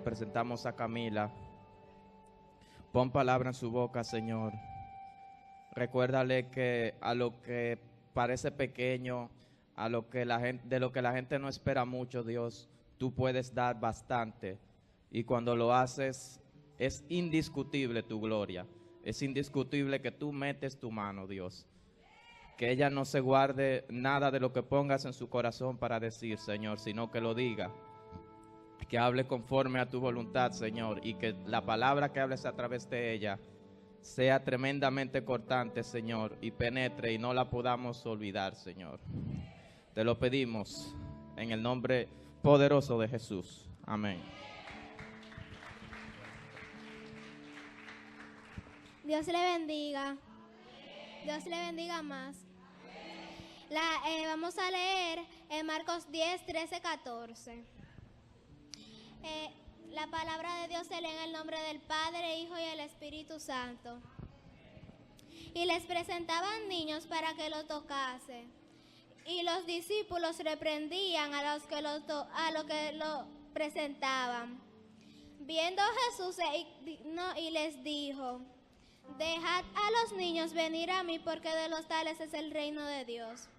presentamos a Camila. Pon palabra en su boca, Señor. Recuérdale que a lo que parece pequeño, de lo que la gente no espera mucho, Dios, tú puedes dar bastante. Y cuando lo haces, es indiscutible tu gloria. Es indiscutible que tú metes tu mano, Dios. Que ella no se guarde nada de lo que pongas en su corazón para decir, Señor, sino que lo diga. Que hable conforme a tu voluntad, Señor, y que la palabra que hables a través de ella sea tremendamente cortante, Señor, y penetre y no la podamos olvidar, Señor. Te lo pedimos en el nombre poderoso de Jesús. Amén. Dios le bendiga. Dios le bendiga más. Vamos a leer en Marcos 10, 13, 14. La palabra de Dios se lee en el nombre del Padre, Hijo y el Espíritu Santo. Y les presentaban niños para que lo tocase. Y los discípulos reprendían a los que lo presentaban. Viendo Jesús se indignó y les dijo: dejad a los niños venir a mí, porque de los tales es el reino de Dios.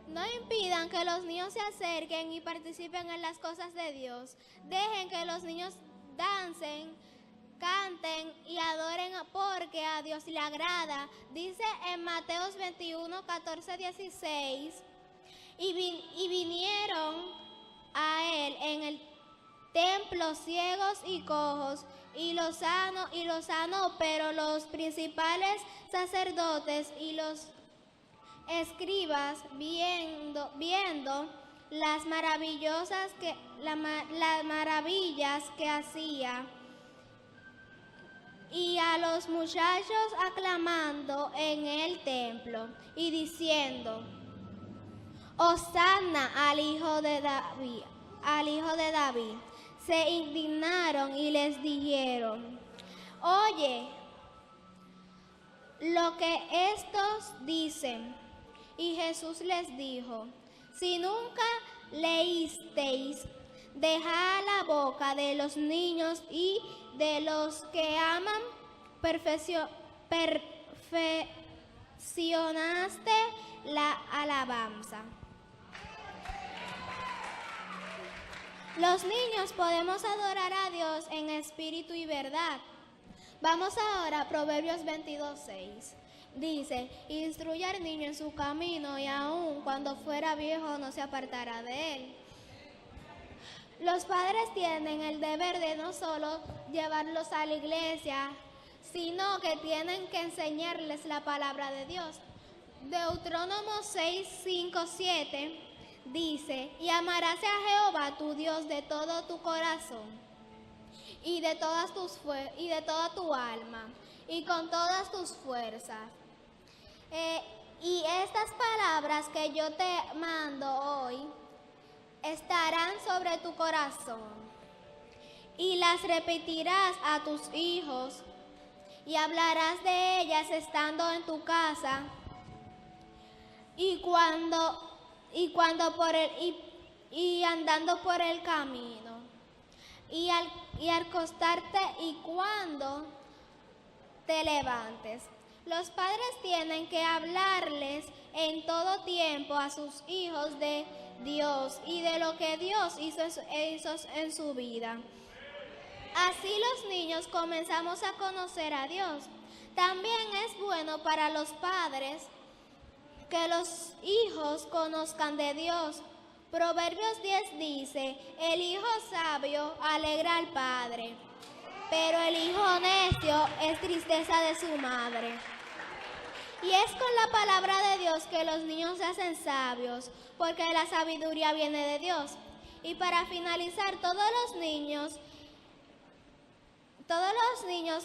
No impidan que los niños se acerquen y participen en las cosas de Dios. Dejen que los niños dancen, canten y adoren, porque a Dios le agrada. Dice en Mateos 21, 14, 16, y vinieron a él en el templo ciegos y cojos, y los sanó, pero los principales sacerdotes y los escribas, viendo las maravillas que hacía, y a los muchachos aclamando en el templo y diciendo: Hosanna al Hijo de David, se indignaron y les dijeron: oye lo que estos dicen. Y Jesús les dijo: si nunca leísteis, dejad la boca de los niños y de los que aman, perfeccionaste la alabanza. Los niños podemos adorar a Dios en espíritu y verdad. Vamos ahora a Proverbios 22:6. Dice: instruye al niño en su camino, y aun cuando fuera viejo no se apartará de él. Los padres tienen el deber de no solo llevarlos a la iglesia, sino que tienen que enseñarles la palabra de Dios. Deuteronomio 6, 5, 7 dice: y amarás a Jehová tu Dios de todo tu corazón y de toda tu alma y con todas tus fuerzas. Y estas palabras que yo te mando hoy estarán sobre tu corazón, y las repetirás a tus hijos, y hablarás de ellas estando en tu casa, y andando por el camino, y al acostarte y cuando te levantes. Los padres tienen que hablarles en todo tiempo a sus hijos de Dios y de lo que Dios hizo en su vida. Así los niños comenzamos a conocer a Dios. También es bueno para los padres que los hijos conozcan de Dios. Proverbios 10 dice: el hijo sabio alegra al padre, pero el hijo necio es tristeza de su madre. Y es con la palabra de Dios que los niños se hacen sabios, porque la sabiduría viene de Dios. Y para finalizar, todos los niños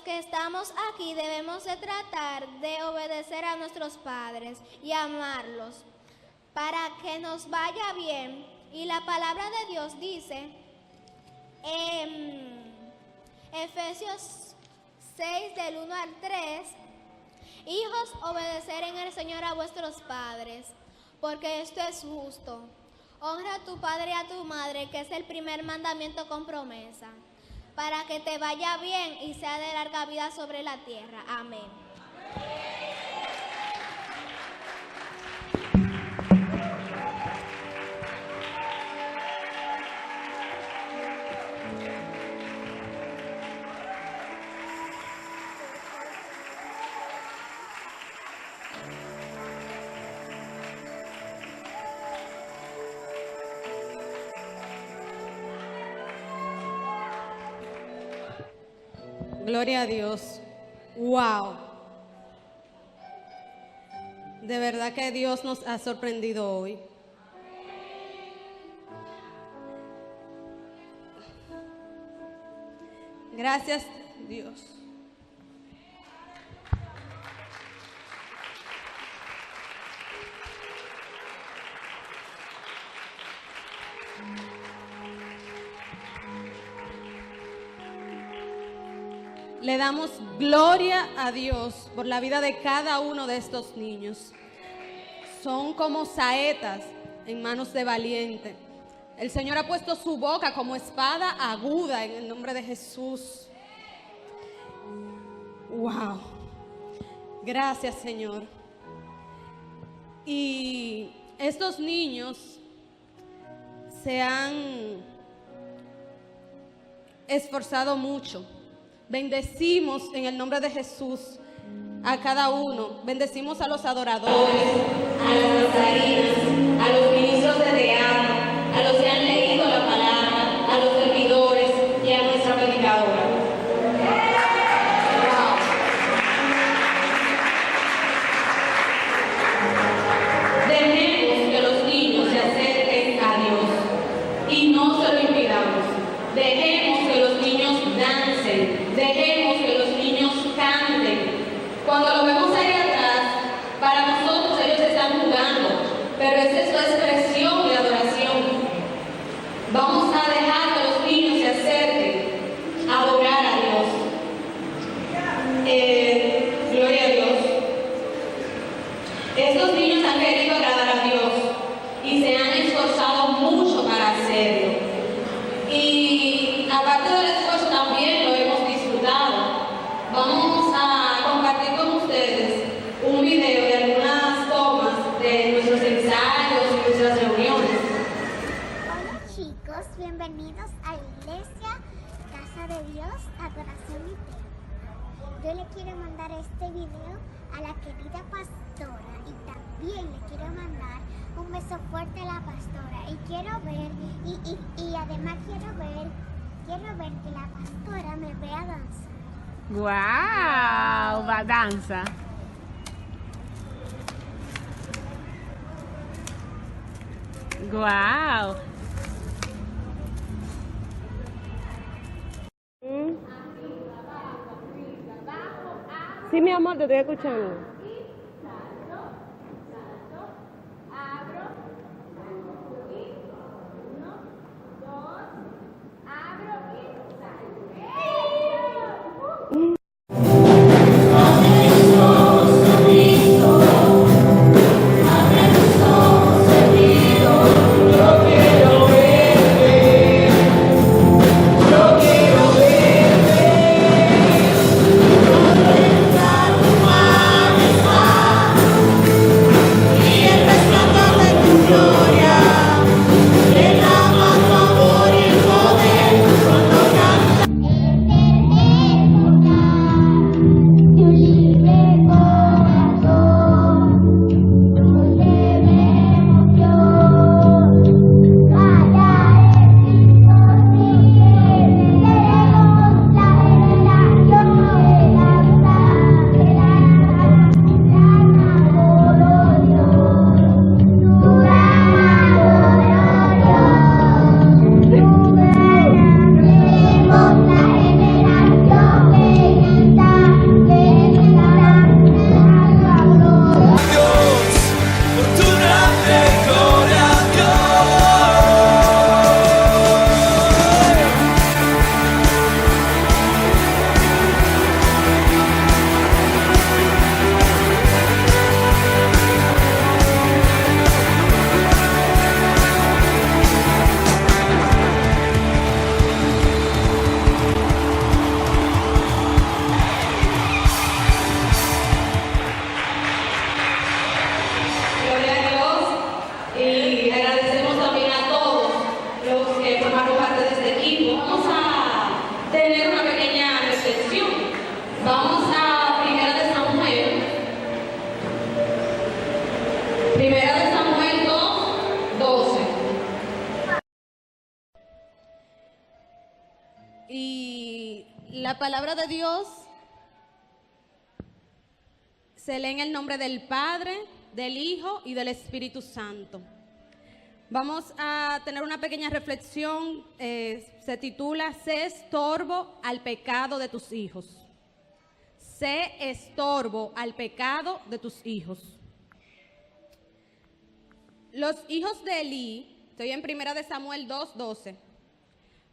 que estamos aquí debemos de tratar de obedecer a nuestros padres y amarlos para que nos vaya bien. Y la palabra de Dios dice en Efesios 6 del 1 al 3: hijos, obedecer en el Señor a vuestros padres, porque esto es justo. Honra a tu padre y a tu madre, que es el primer mandamiento con promesa, para que te vaya bien y sea de larga vida sobre la tierra. Amén. Gloria a Dios. Wow. De verdad que Dios nos ha sorprendido hoy. Gracias, Dios. Le damos gloria a Dios por la vida de cada uno de estos niños. Son como saetas en manos de valiente. El Señor ha puesto su boca como espada aguda en el nombre de Jesús. Wow. Gracias, Señor. Y estos niños se han esforzado mucho. Bendecimos en el nombre de Jesús a cada uno. Bendecimos a los adoradores, a las nazarinas, a los ministros de teatro, a los que han leído la palabra, a los servidores y a nuestra predicadora. Dejemos que los niños se acerquen a Dios y no se lo impidamos. Dejemos que los niños dancen, dejemos que los niños canten. Cuando lo vemos ahí atrás, para nosotros ellos están jugando, pero esa es su expresión de adoración. Vamos a dejar que los niños se acerquen a adorar a Dios. Gloria a Dios. Estos niños han querido agradar a Dios y se han esforzado mucho para hacerlo. Y aparte del esfuerzo también lo hemos disfrutado. Vamos a compartir con ustedes un video de algunas tomas de nuestros ensayos y nuestras reuniones. Hola chicos, bienvenidos a la iglesia Casa de Dios, Adoración y Templo. Yo le quiero mandar este video a la querida pastora y también le quiero mandar un beso fuerte a la pastora y quiero ver y además quiero ver que la pastora me vea danzar. ¡Guau! Va danza. ¡Guau! Sí, mi amor, te estoy escuchando. Quiero Vamos a Primera de Samuel. Primera de Samuel 2:12. Y la palabra de Dios se lee en el nombre del Padre, del Hijo y del Espíritu Santo. Vamos a tener una pequeña reflexión, se titula "Sé estorbo al pecado de tus hijos". Sé estorbo al pecado de tus hijos. Los hijos de Elí, estoy en Primera de Samuel 2:12.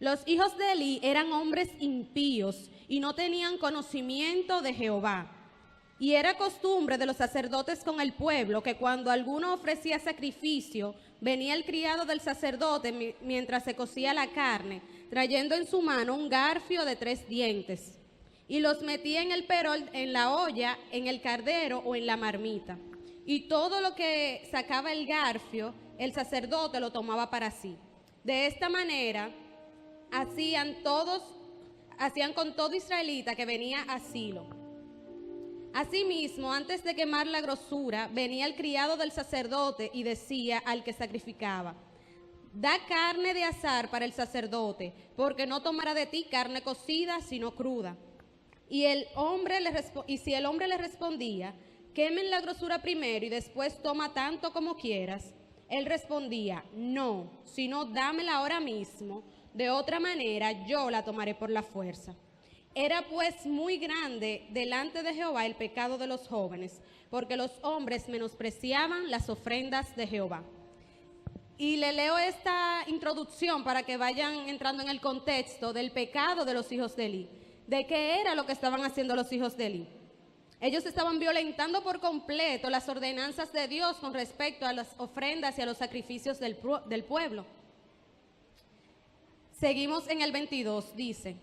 Los hijos de Elí eran hombres impíos y no tenían conocimiento de Jehová. Y era costumbre de los sacerdotes con el pueblo que cuando alguno ofrecía sacrificio, venía el criado del sacerdote mientras se cocía la carne, trayendo en su mano un garfio de 3 dientes, y los metía en el perol, en la olla, en el cardero o en la marmita. Y todo lo que sacaba el garfio, el sacerdote lo tomaba para sí. De esta manera hacían con todo israelita que venía a Silo. Asimismo, antes de quemar la grosura, venía el criado del sacerdote y decía al que sacrificaba: da carne de asar para el sacerdote, porque no tomará de ti carne cocida, sino cruda. Y si el hombre le respondía: quemen la grosura primero y después toma tanto como quieras, él respondía: no, sino dámela ahora mismo, de otra manera yo la tomaré por la fuerza. Era pues muy grande delante de Jehová el pecado de los jóvenes, porque los hombres menospreciaban las ofrendas de Jehová. Y le leo esta introducción para que vayan entrando en el contexto del pecado de los hijos de Elí. ¿De qué era lo que estaban haciendo los hijos de Elí? Ellos estaban violentando por completo las ordenanzas de Dios con respecto a las ofrendas y a los sacrificios del pueblo. Seguimos en el 22, dice: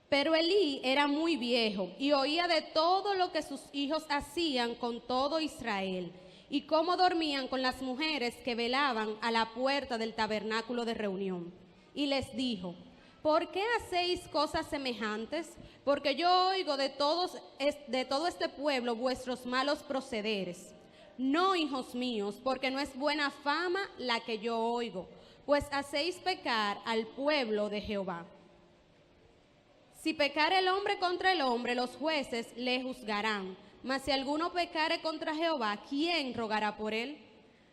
pero Elí era muy viejo y oía de todo lo que sus hijos hacían con todo Israel y cómo dormían con las mujeres que velaban a la puerta del tabernáculo de reunión. Y les dijo: ¿por qué hacéis cosas semejantes? Porque yo oigo de todo este pueblo vuestros malos procederes. No, hijos míos, porque no es buena fama la que yo oigo, pues hacéis pecar al pueblo de Jehová. Si pecare el hombre contra el hombre, los jueces le juzgarán. Mas si alguno pecare contra Jehová, ¿quién rogará por él?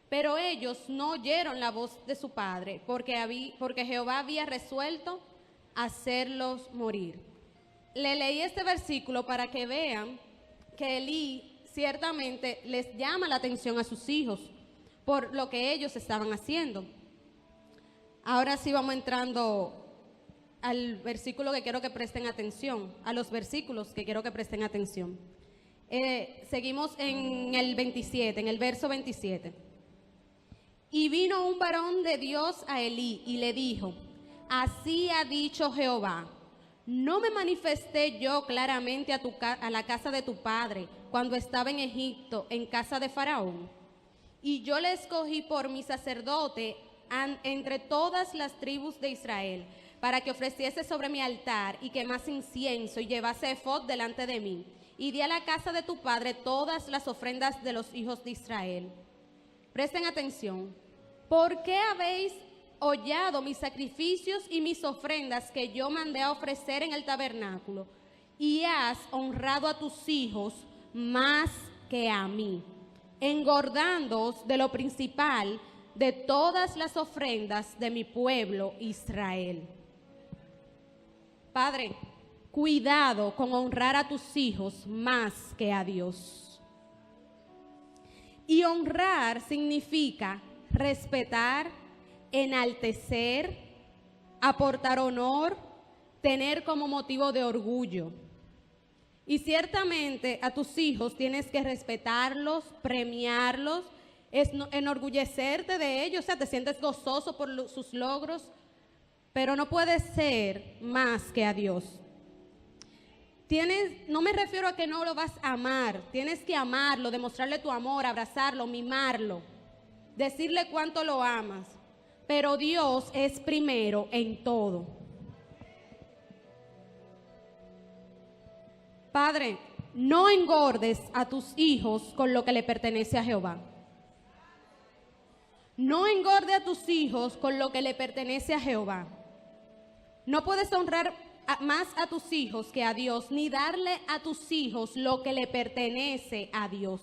Pero ellos no oyeron la voz de su padre, porque Jehová había resuelto hacerlos morir. Le leí este versículo para que vean que Elí ciertamente les llama la atención a sus hijos por lo que ellos estaban haciendo. Ahora sí vamos entrando al versículo que quiero que presten atención, a los versículos que quiero que presten atención. Seguimos en el 27, en el verso 27. Y vino un varón de Dios a Elí y le dijo: así ha dicho Jehová, ¿no me manifesté yo claramente a la casa de tu padre cuando estaba en Egipto, en casa de Faraón? Y yo le escogí por mi sacerdote entre todas las tribus de Israel, para que ofreciese sobre mi altar y quemase incienso y llevase efod delante de mí. Y di a la casa de tu padre todas las ofrendas de los hijos de Israel. Presten atención. ¿Por qué habéis hollado mis sacrificios y mis ofrendas que yo mandé a ofrecer en el tabernáculo? Y has honrado a tus hijos más que a mí, engordándoos de lo principal de todas las ofrendas de mi pueblo Israel. Padre, cuidado con honrar a tus hijos más que a Dios. Y honrar significa respetar, enaltecer, aportar honor, tener como motivo de orgullo. Y ciertamente a tus hijos tienes que respetarlos, premiarlos, enorgullecerte de ellos, o sea, te sientes gozoso por sus logros, pero no puedes ser más que a Dios. No me refiero a que no lo vas a amar, tienes que amarlo, demostrarle tu amor, abrazarlo, mimarlo, decirle cuánto lo amas, pero Dios es primero en todo. Padre, no engordes a tus hijos con lo que le pertenece a Jehová. No engorde a tus hijos con lo que le pertenece a Jehová. No puedes honrar más a tus hijos que a Dios, ni darle a tus hijos lo que le pertenece a Dios.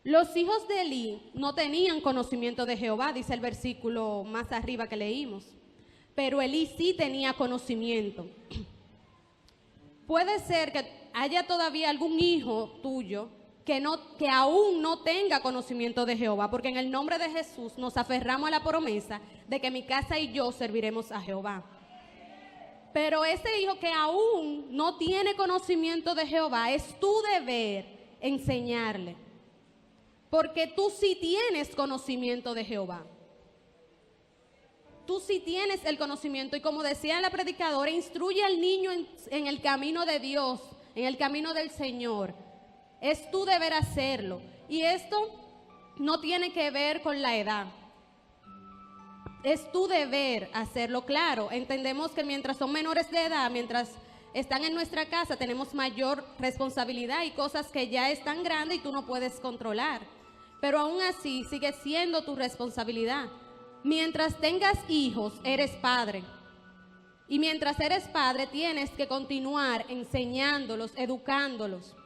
Los hijos de Elí no tenían conocimiento de Jehová, dice el versículo más arriba que leímos, pero Elí sí tenía conocimiento. Puede ser que haya todavía algún hijo tuyo que aún no tenga conocimiento de Jehová, porque en el nombre de Jesús nos aferramos a la promesa de que mi casa y yo serviremos a Jehová. Pero ese hijo que aún no tiene conocimiento de Jehová, es tu deber enseñarle, porque tú sí tienes conocimiento de Jehová. Tú sí tienes el conocimiento, y como decía la predicadora, instruye al niño en el camino de Dios, en el camino del Señor. Es tu deber hacerlo, y esto no tiene que ver con la edad. Es tu deber hacerlo. Claro, entendemos que mientras son menores de edad, mientras están en nuestra casa, tenemos mayor responsabilidad y cosas que ya están grandes y tú no puedes controlar. Pero aún así sigue siendo tu responsabilidad. Mientras tengas hijos, eres padre. Y mientras eres padre, tienes que continuar enseñándolos, educándolos.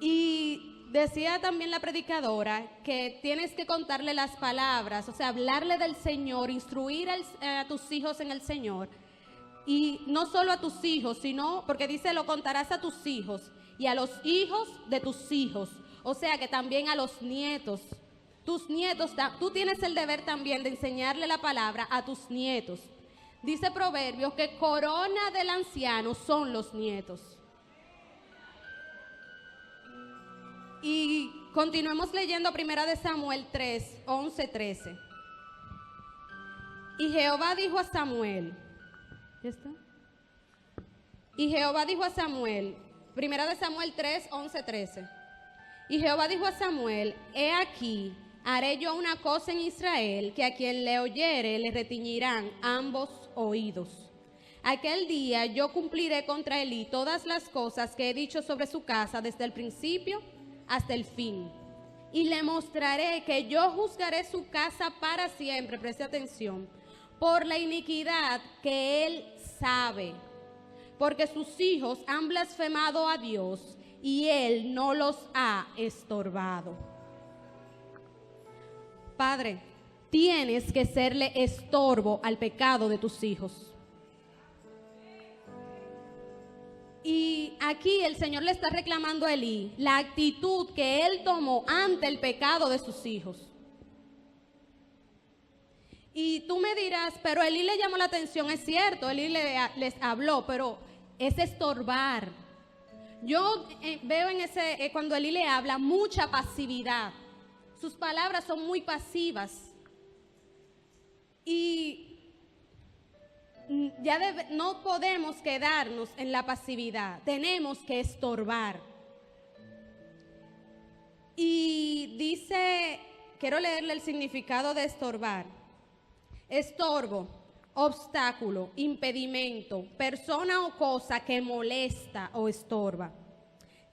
Y decía también la predicadora que tienes que contarle las palabras, o sea, hablarle del Señor, instruir a tus hijos en el Señor. Y no solo a tus hijos, sino, porque dice, lo contarás a tus hijos y a los hijos de tus hijos. O sea, que también a los nietos. Tus nietos, tú tienes el deber también de enseñarle la palabra a tus nietos. Dice Proverbios que corona del anciano son los nietos. Y continuemos leyendo 1 Samuel 3, 11, 13. Y Jehová dijo a Samuel, ¿ya está? Y Jehová dijo a Samuel, 1 Samuel 3, 11, 13. Y Jehová dijo a Samuel, he aquí, haré yo una cosa en Israel, que a quien le oyere le retiñirán ambos oídos. Aquel día yo cumpliré contra Elí todas las cosas que he dicho sobre su casa desde el principio hasta el fin. Y le mostraré que yo juzgaré su casa para siempre, preste atención, por la iniquidad que él sabe, porque sus hijos han blasfemado a Dios y él no los ha estorbado. Padre, tienes que serle estorbo al pecado de tus hijos. Y aquí el Señor le está reclamando a Elí la actitud que él tomó ante el pecado de sus hijos. Y tú me dirás, pero Elí le llamó la atención, es cierto, Elí les habló, pero es estorbar. Yo veo en cuando Elí le habla, mucha pasividad. Sus palabras son muy pasivas. Y no podemos quedarnos en la pasividad, tenemos que estorbar. Y dice, quiero leerle el significado de estorbar. Estorbo, obstáculo, impedimento, persona o cosa que molesta o estorba.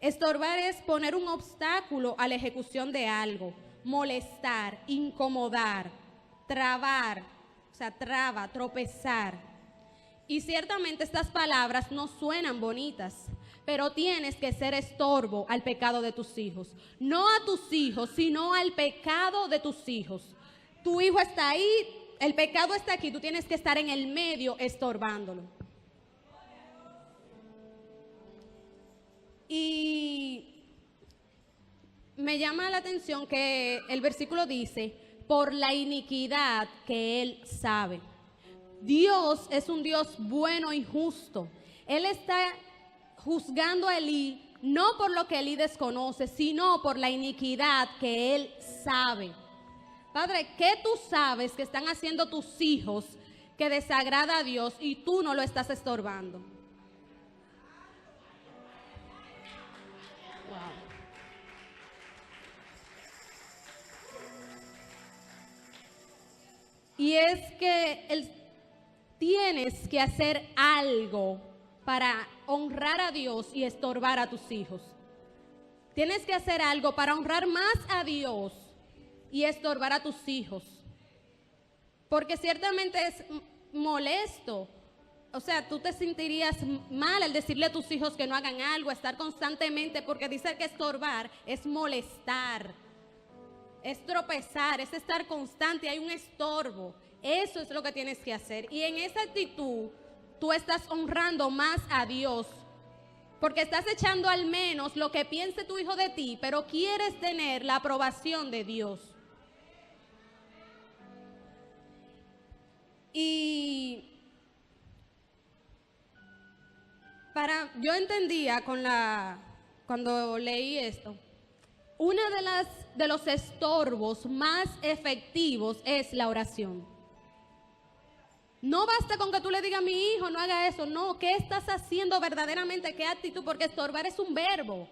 Estorbar es poner un obstáculo a la ejecución de algo, molestar, incomodar, trabar, o sea, traba, tropezar. Y ciertamente estas palabras no suenan bonitas, pero tienes que ser estorbo al pecado de tus hijos. No a tus hijos, sino al pecado de tus hijos. Tu hijo está ahí, el pecado está aquí, tú tienes que estar en el medio estorbándolo. Y me llama la atención que el versículo dice, por la iniquidad que él sabe. Dios es un Dios bueno y justo. Él está juzgando a Elí no por lo que Elí desconoce, sino por la iniquidad que él sabe. Padre, ¿qué tú sabes que están haciendo tus hijos que desagrada a Dios y tú no lo estás estorbando? Wow. Y es que tienes que hacer algo para honrar a Dios y estorbar a tus hijos. Tienes que hacer algo para honrar más a Dios y estorbar a tus hijos. Porque ciertamente es molesto. O sea, tú te sentirías mal al decirle a tus hijos que no hagan algo, estar constantemente, porque dice que estorbar es molestar, es tropezar, es estar constante, hay un estorbo. Eso es lo que tienes que hacer. Y en esa actitud, tú estás honrando más a Dios, porque estás echando al menos lo que piense tu hijo de ti, pero quieres tener la aprobación de Dios. Y yo entendía cuando leí esto, uno de los estorbos más efectivos es la oración. No basta con que tú le digas a mi hijo, no haga eso. No, ¿qué estás haciendo verdaderamente? ¿Qué actitud? Porque estorbar es un verbo,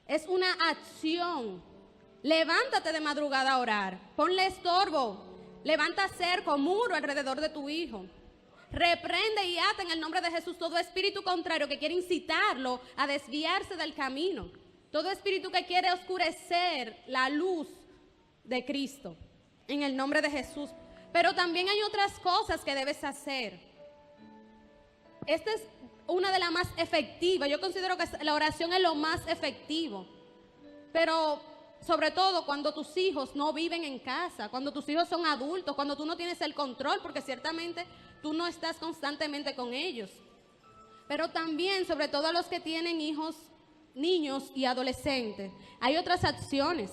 es una acción. Levántate de madrugada a orar, ponle estorbo, levanta cerco, muro alrededor de tu hijo. Reprende y ata en el nombre de Jesús todo espíritu contrario que quiere incitarlo a desviarse del camino. Todo espíritu que quiere oscurecer la luz de Cristo, en el nombre de Jesús. Pero también hay otras cosas que debes hacer. Esta es una de las más efectivas. Yo considero que la oración es lo más efectivo. Pero sobre todo cuando tus hijos no viven en casa, cuando tus hijos son adultos, cuando tú no tienes el control, porque ciertamente tú no estás constantemente con ellos. Pero también, sobre todo a los que tienen hijos, niños y adolescentes, hay otras acciones.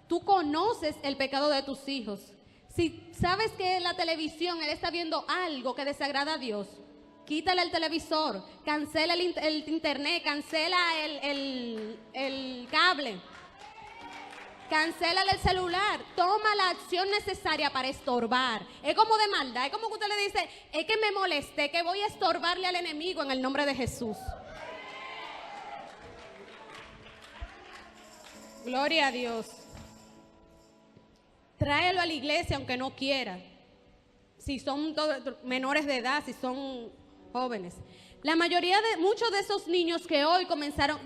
Tú conoces el pecado de tus hijos. Si sabes que en la televisión él está viendo algo que desagrada a Dios, quítale el televisor, cancela el internet, cancela el cable, cancela el celular, toma la acción necesaria para estorbar. Es como de maldad, es como que usted le dice, es que me molesté, que voy a estorbarle al enemigo en el nombre de Jesús. Gloria a Dios. Tráelo a la iglesia aunque no quiera. Si son menores de edad, si son jóvenes. La mayoría muchos de esos niños que hoy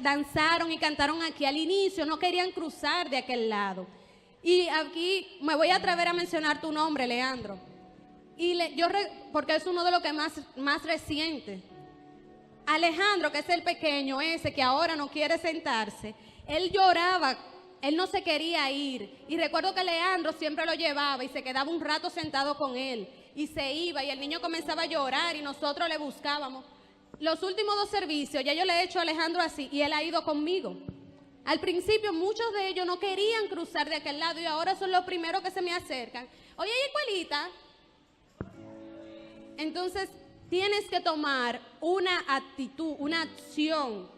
danzaron y cantaron aquí al inicio, no querían cruzar de aquel lado. Y aquí me voy a atrever a mencionar tu nombre, Leandro. Porque es uno de los que más reciente. Alejandro, que es el pequeño ese que ahora no quiere sentarse, él lloraba. Él no se quería ir. Y recuerdo que Leandro siempre lo llevaba y se quedaba un rato sentado con él. Y se iba y el niño comenzaba a llorar y nosotros le buscábamos. Los últimos 2 servicios, ya yo le he hecho a Alejandro así y él ha ido conmigo. Al principio muchos de ellos no querían cruzar de aquel lado y ahora son los primeros que se me acercan. Oye, escuelita. Entonces tienes que tomar una actitud, una acción.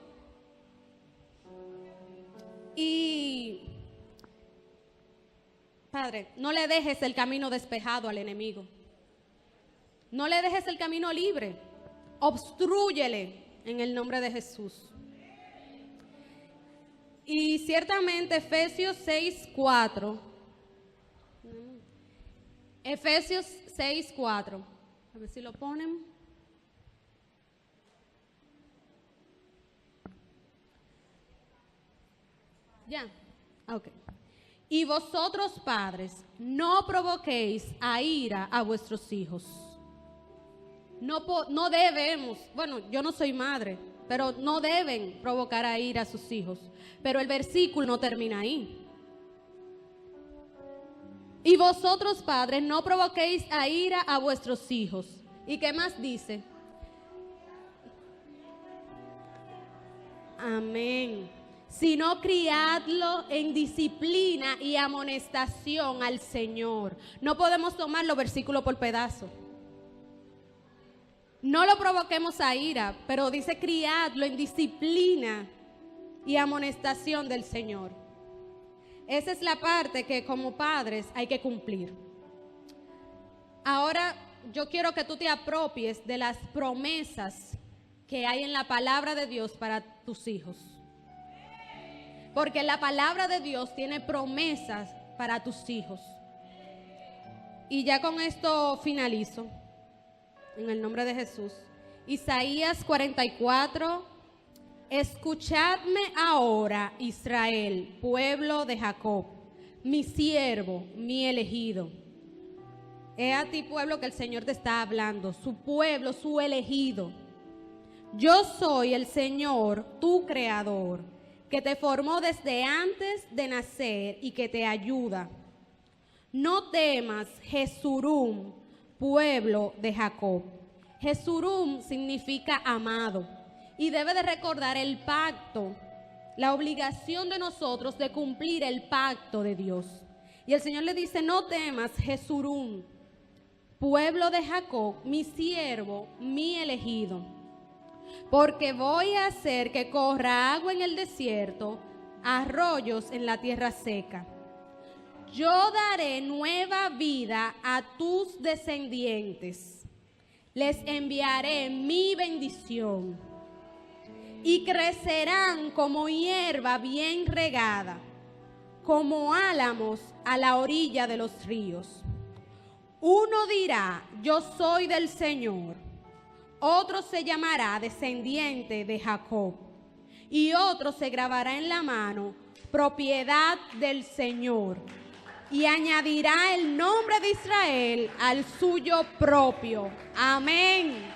Y, Padre, no le dejes el camino despejado al enemigo. No le dejes el camino libre. Obstrúyele en el nombre de Jesús. Y ciertamente Efesios 6:4. Efesios 6:4. A ver si lo ponen. Ya, ok. Y vosotros, padres, no provoquéis a ira a vuestros hijos. No debemos, bueno, yo no soy madre, pero no deben provocar a ira a sus hijos. Pero el versículo no termina ahí. Y vosotros, padres, no provoquéis a ira a vuestros hijos. ¿Y qué más dice? Amén. Sino criadlo en disciplina y amonestación al Señor. No podemos tomarlo versículo por pedazo. No lo provoquemos a ira, pero dice criadlo en disciplina y amonestación del Señor. Esa es la parte que como padres hay que cumplir. Ahora yo quiero que tú te apropies de las promesas que hay en la palabra de Dios para tus hijos. Porque la palabra de Dios tiene promesas para tus hijos. Y ya con esto finalizo, en el nombre de Jesús. Isaías 44. Escuchadme ahora, Israel, pueblo de Jacob, mi siervo, mi elegido. He a ti, pueblo, que el Señor te está hablando, su pueblo, su elegido. Yo soy el Señor, tu creador, que te formó desde antes de nacer y que te ayuda. No temas, Jesurum, pueblo de Jacob. Jesurum significa amado y debe de recordar el pacto, la obligación de nosotros de cumplir el pacto de Dios. Y el Señor le dice, no temas, Jesurum, pueblo de Jacob, mi siervo, mi elegido, porque voy a hacer que corra agua en el desierto, arroyos en la tierra seca. Yo daré nueva vida a tus descendientes. Les enviaré mi bendición y crecerán como hierba bien regada, como álamos a la orilla de los ríos. Uno dirá, yo soy del Señor. Otro se llamará descendiente de Jacob. Y otro se grabará en la mano, propiedad del Señor. Y añadirá el nombre de Israel al suyo propio. Amén.